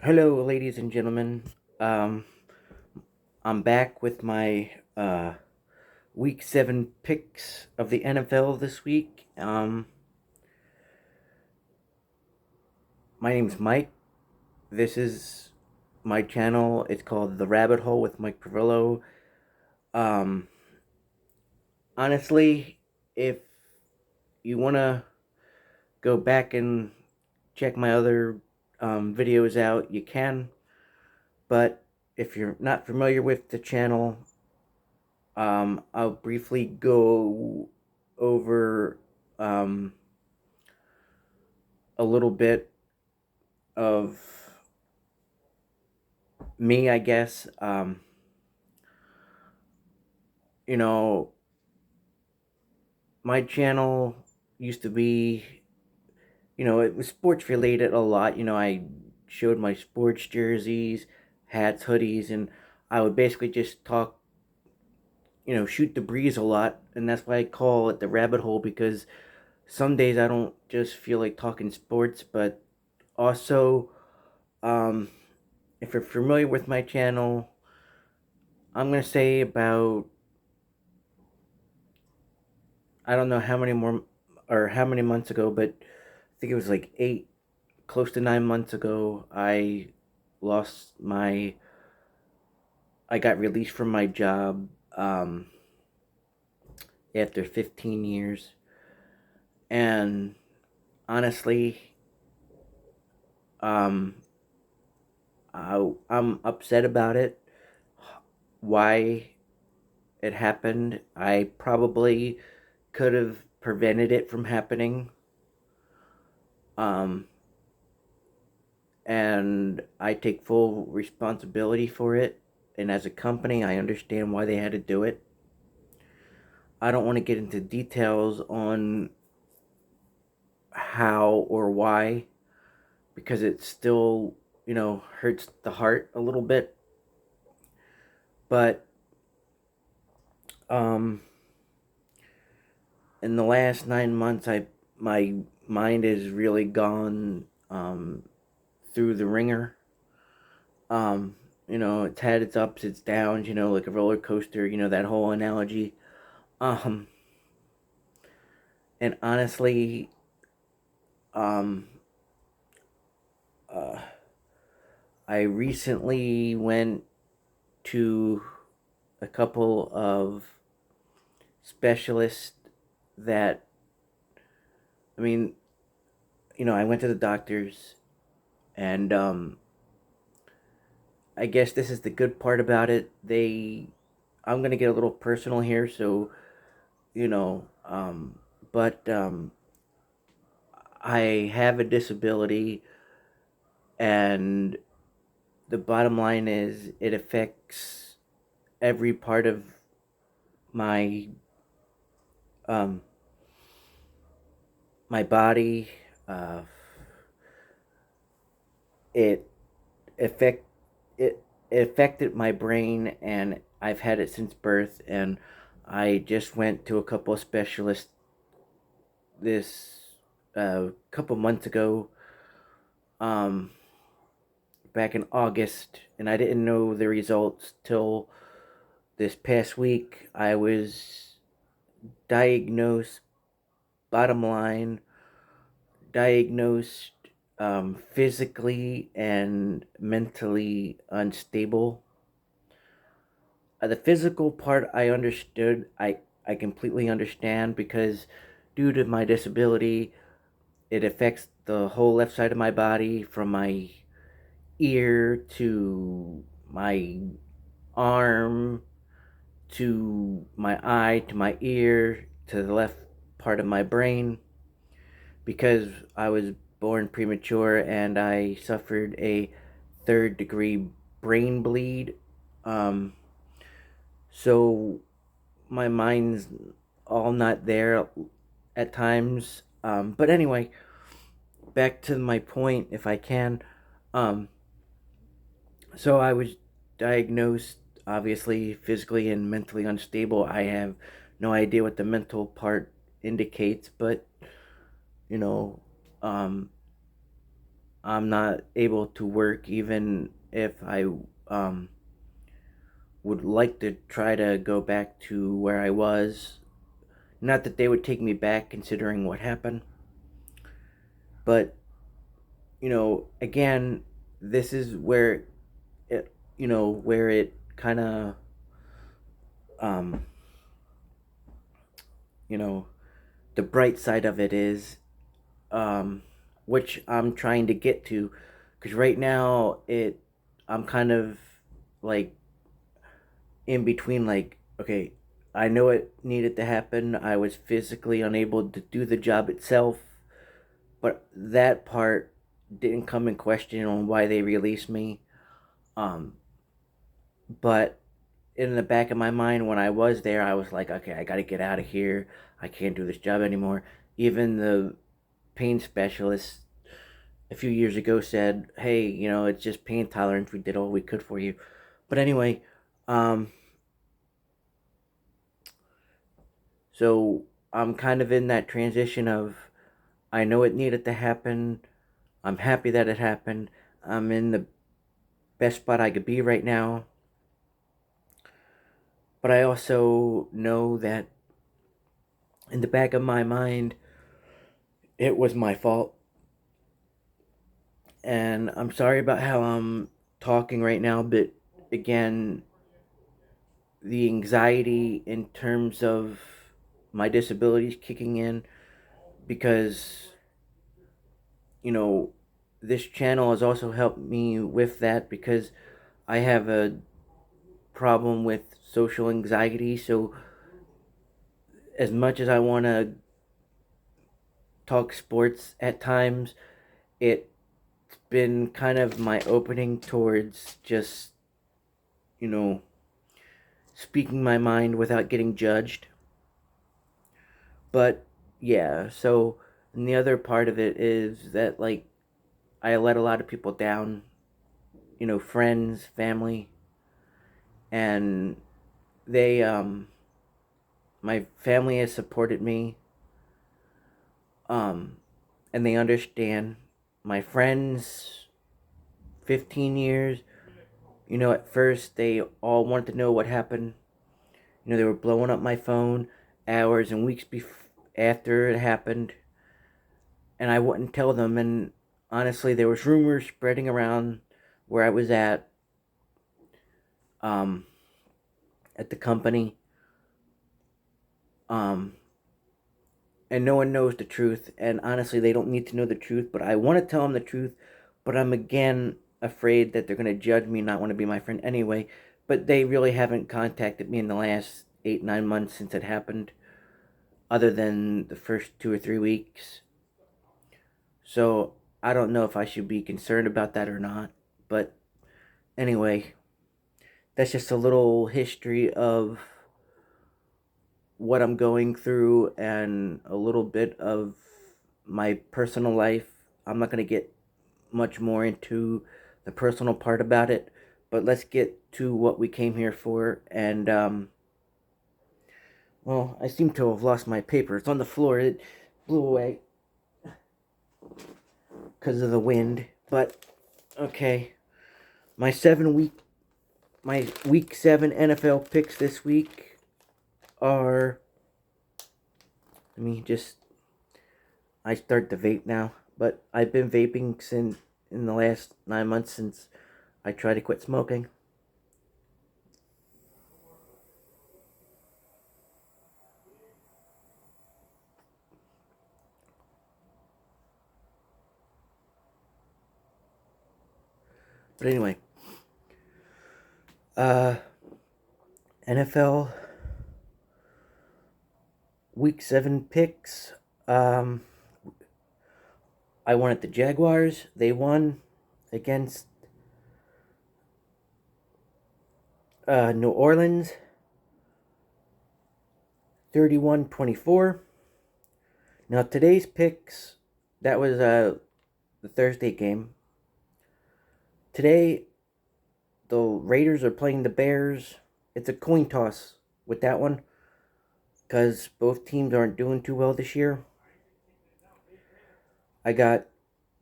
Hello, ladies and gentlemen. Um, I'm back with my Week 7 picks of the NFL this week. My name's Mike. This is my channel. It's called The Rabbit Hole with Mike Perillo. Um, Honestly, if you want to go back and check my other videos out, you can. But if you're not familiar with the channel, I'll briefly go over um, a little bit of me, I guess. You know, my channel used to be, it was sports related a lot. I showed my sports jerseys, hats, hoodies, and I would basically just talk, shoot the breeze a lot. And that's why I call it the rabbit hole, because some days I don't just feel like talking sports, but also, um, if you're familiar with my channel, I'm gonna say about, I don't know how many more or how many months ago, but I think it was like 8, close to 9 months ago. Lost my, I got released from my job after 15 years, and honestly, um, I'm upset about it. Why it happened? I probably could have prevented it from happening. Um, and I take full responsibility for it. And as a company, I understand why they had to do it. I don't want to get into details on how or why, because it still, hurts the heart a little bit. But um, in the last 9 months, my mind has really gone through the ringer. Um, it's had its ups, its downs. Like a roller coaster. That whole analogy. Um, and honestly, um, uh, I recently went to a couple of specialists that, I mean, I went to the doctors, and I guess this is the good part about it. I'm gonna get a little personal here, so you know, but I have a disability, and the bottom line is it affects every part of my um, my body. Uh, it affect it, it affected my brain, and I've had it since birth. And I just went to a couple of specialists this couple months ago, um, back in August, and I didn't know the results till this past week. I was diagnosed. Bottom line, diagnosed physically and mentally unstable. The physical part I understood. I completely understand, because due to my disability, it affects the whole left side of my body, from my ear to my arm to my eye to my ear to the left part of my brain, because I was born premature and I suffered a third degree brain bleed. Um, so my mind's all not there at times. But anyway, back to my point, if I can. Um, so I was diagnosed, obviously, physically and mentally unstable. I have no idea what the mental part indicates, but, you know, um, I'm not able to work even if I um, would like to try to go back to where I was. Not that they would take me back considering what happened, but again, this is where where it kind of um, you know, the bright side of it is, um, which I'm trying to get to, because right now I'm kind of like in between, like, okay, I know it needed to happen. I was physically unable to do the job itself, but that part didn't come in question on why they released me. Um, but in the back of my mind, when I was there, I was like, okay, I got to get out of here. I can't do this job anymore. Even the pain specialist a few years ago said, hey, it's just pain tolerance. We did all we could for you. But anyway, um, so I'm kind of in that transition of, I know it needed to happen. I'm happy that it happened. I'm in the best spot I could be right now. But I also know that in the back of my mind, it was my fault. And I'm sorry about how I'm talking right now, but again, the anxiety in terms of my disabilities kicking in, because, you know, this channel has also helped me with that, because I have a problem with social anxiety. So, as much as I want to talk sports at times, it's been kind of my opening towards just, you know, speaking my mind without getting judged. But yeah, so, and the other part of it is that, like, I let a lot of people down, friends, family, and they my family has supported me, um and they understand. My friends, 15 years, at first they all wanted to know what happened. They were blowing up my phone hours and weeks after it happened, and I wouldn't tell them. And honestly, there was rumors spreading around where I was um, at the company, um, and no one knows the truth. And honestly, they don't need to know the truth. But I want to tell them the truth. But I'm again afraid that they're gonna judge me, not want to be my friend anyway. But they really haven't contacted me in the last 8-9 months since it happened, other than the first 2 or 3 weeks. So I don't know if I should be concerned about that or not. But anyway, that's just a little history of what I'm going through and a little bit of my personal life. I'm not going to get much more into the personal part about it, but let's get to what we came here for. And, well, I seem to have lost my paper. It's on the floor. It blew away because of the wind. But, okay. My 7 week my week 7 NFL picks this week are, let me just, I start to vape now, but I've been vaping since in the last 9 months since I tried to quit smoking. But anyway, uh, NFL Week 7 picks. Um, I wanted the Jaguars. They won against New Orleans, 31-24. Now today's picks, that was the Thursday game. Today the Raiders are playing the Bears. It's a coin toss with that one, because both teams aren't doing too well this year. I got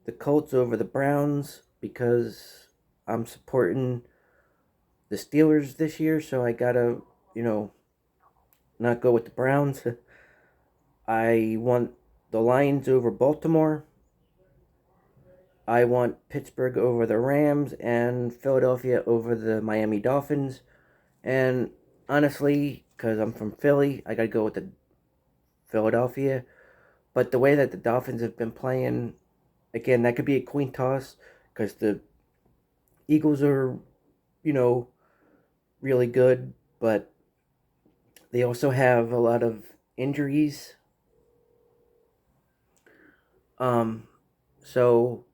the Colts over the Browns because I'm supporting the Steelers this year, so I gotta, you know, not go with the Browns. I want the Lions over Baltimore. I want Pittsburgh over the Rams and Philadelphia over the Miami Dolphins. And honestly, because I'm from Philly, I gotta go with the Philadelphia. But the way that the Dolphins have been playing, again, that could be a coin toss because the Eagles are, you know, really good, but they also have a lot of injuries. Um, so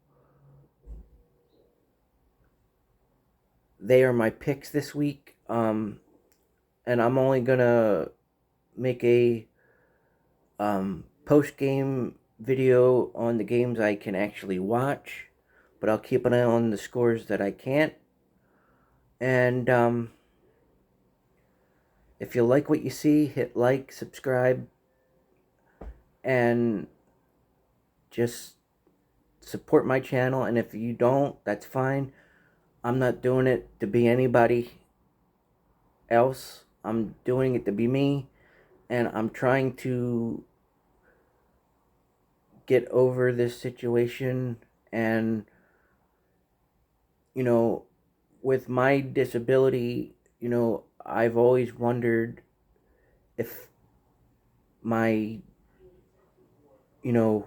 they are my picks this week. And I'm only gonna make a post game video on the games I can actually watch, but I'll keep an eye on the scores that I can't. And if you like what you see, hit like, subscribe, and just support my channel. And if you don't, that's fine. I'm not doing it to be anybody else. I'm doing it to be me, and I'm trying to get over this situation. And you know, with my disability, I've always wondered if my, you know,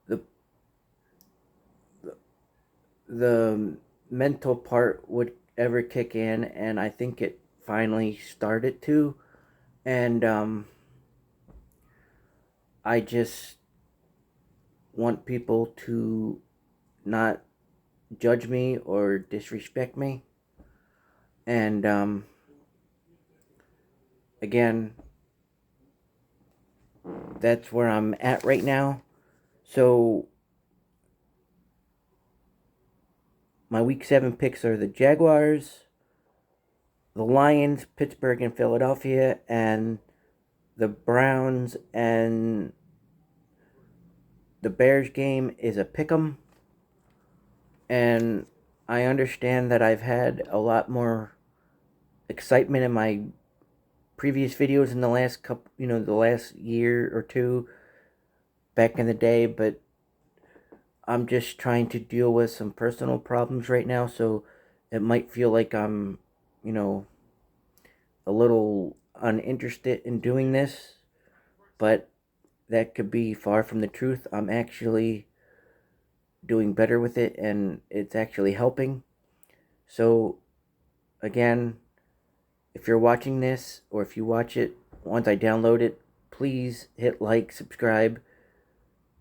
the the mental part would ever kick in, and I think it finally started to. And I just want people to not judge me or disrespect me. And again, that's where I'm at right now. So my week 7 picks are the Jaguars, the Lions, Pittsburgh, and Philadelphia, and the Browns and the Bears game is a pick 'em. And I understand that I've had a lot more excitement in my previous videos in the last couple, the last year or two back in the day, but I'm just trying to deal with some personal problems right now, so it might feel like I'm, you know, a little uninterested in doing this, but that could be far from the truth. I'm actually doing better with it and it's actually helping. So, again, if you're watching this or if you watch it once I download it, please hit like, subscribe,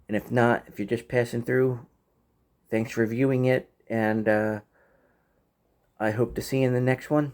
and if not, if you're just passing through, thanks for viewing it, and I hope to see you in the next one.